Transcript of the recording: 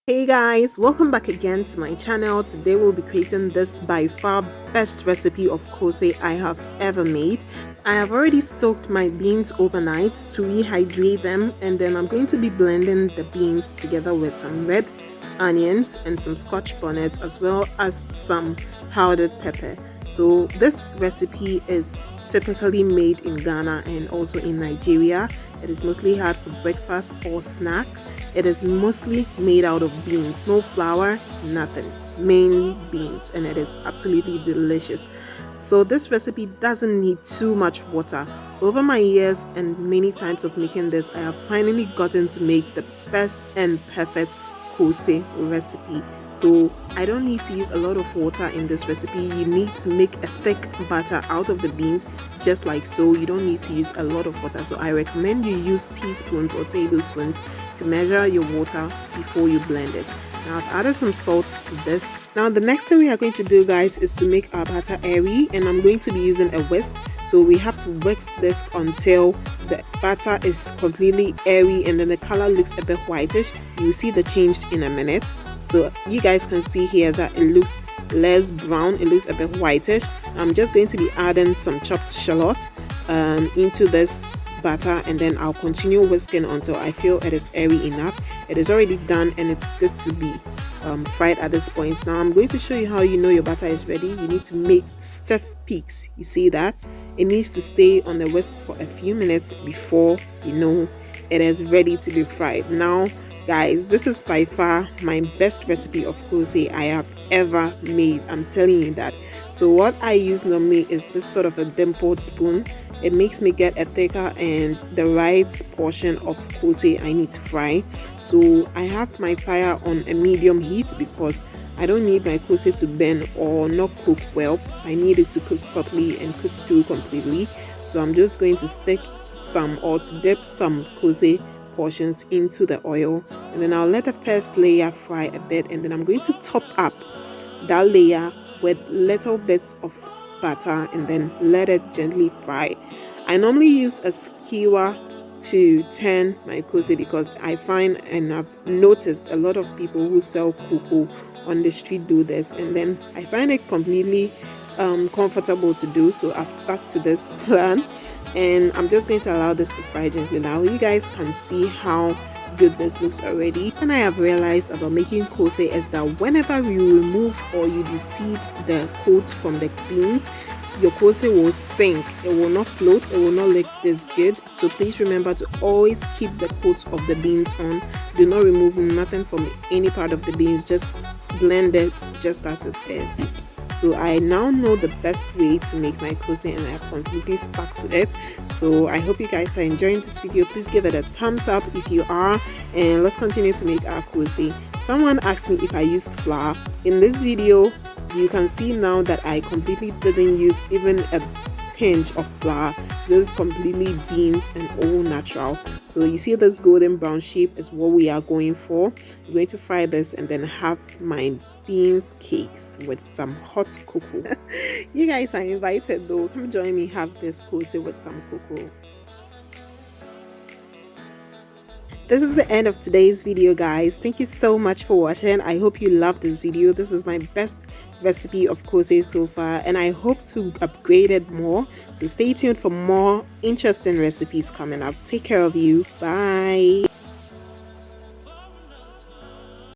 Hey guys, welcome back again to my channel. Today we'll be creating this by far best recipe of Koose I have ever made. I have already soaked my beans overnight to rehydrate them, and then I'm going to be blending the beans together with some red onions and some scotch bonnet, as well as some powdered pepper. So this recipe is typically made in Ghana and also in Nigeria. It is mostly had for breakfast or snack. It is mostly made out of beans, no flour, nothing, mainly beans, and it is absolutely delicious. So this recipe doesn't need too much water. Over my years and many times of making this, I have finally gotten to make the best and perfect Koose recipe. So I don't need to use a lot of water in this recipe. You need to make a thick batter out of the beans, just like so. You don't need to use a lot of water. So I recommend you use teaspoons or tablespoons to measure your water before you blend it. Now I've added some salt to this. Now the next thing we are going to do, guys, is to make our batter airy, and I'm going to be using a whisk. So we have to whisk this until the batter is completely airy and then the color looks a bit whitish. You will see the change in a minute. So you guys can see here that it looks less brown, it looks a bit whitish. I'm just going to be adding some chopped shallot into this batter, and then I'll continue whisking until I feel it is airy enough. It is already done and it's good to be fried at this point. Now I'm going to show you how you know your batter is ready. You need to make stiff peaks. You see that? It needs to stay on the whisk for a few minutes before you know it is ready to be fried. Now guys, this is by far my best recipe of Koose I have ever made. I'm telling you that. So what I use normally is this sort of a dimpled spoon. It makes me get a thicker and the right portion of Koose I need to fry. So I have my fire on a medium heat because I don't need my Koose to burn or not cook well. I need it to cook properly and cook through completely. So I'm just going to stick some, or to dip some Koose portions into the oil, and then I'll let the first layer fry a bit, and then I'm going to top up that layer with little bits of butter and then let it gently fry. I normally use a skewer to turn my Koose because I find, and I've noticed, a lot of people who sell cocoa on the street do this, and then I find it completely comfortable to do. So I've stuck to this plan, and I'm just going to allow this to fry gently. Now you guys can see how good this looks already. And I have realized about making Koose is that whenever you remove or you deseed the coat from the beans, your Koose will sink. It will not float. It will not look this good. So please remember to always keep the coat of the beans on. Do not remove nothing from any part of the beans. Just blend it just as it is. So I now know the best way to make my Koose, and I have completely stuck to it. So I hope you guys are enjoying this video. Please give it a thumbs up if you are, and let's continue to make our Koose. Someone asked me if I used flour. In this video, you can see now that I completely didn't use even a pinch of flour. This is completely beans and all natural. So you see this golden brown shape is what we are going for. I'm going to fry this and then have my beans cakes with some hot cocoa. You guys are invited though. Come join me, have this Koose with some cocoa. This is the end of today's video, guys. Thank you so much for watching. I hope you loved this video. This is my best recipe of Koose so far, and I hope to upgrade it more. So stay tuned for more interesting recipes coming up. Take care of you. Bye.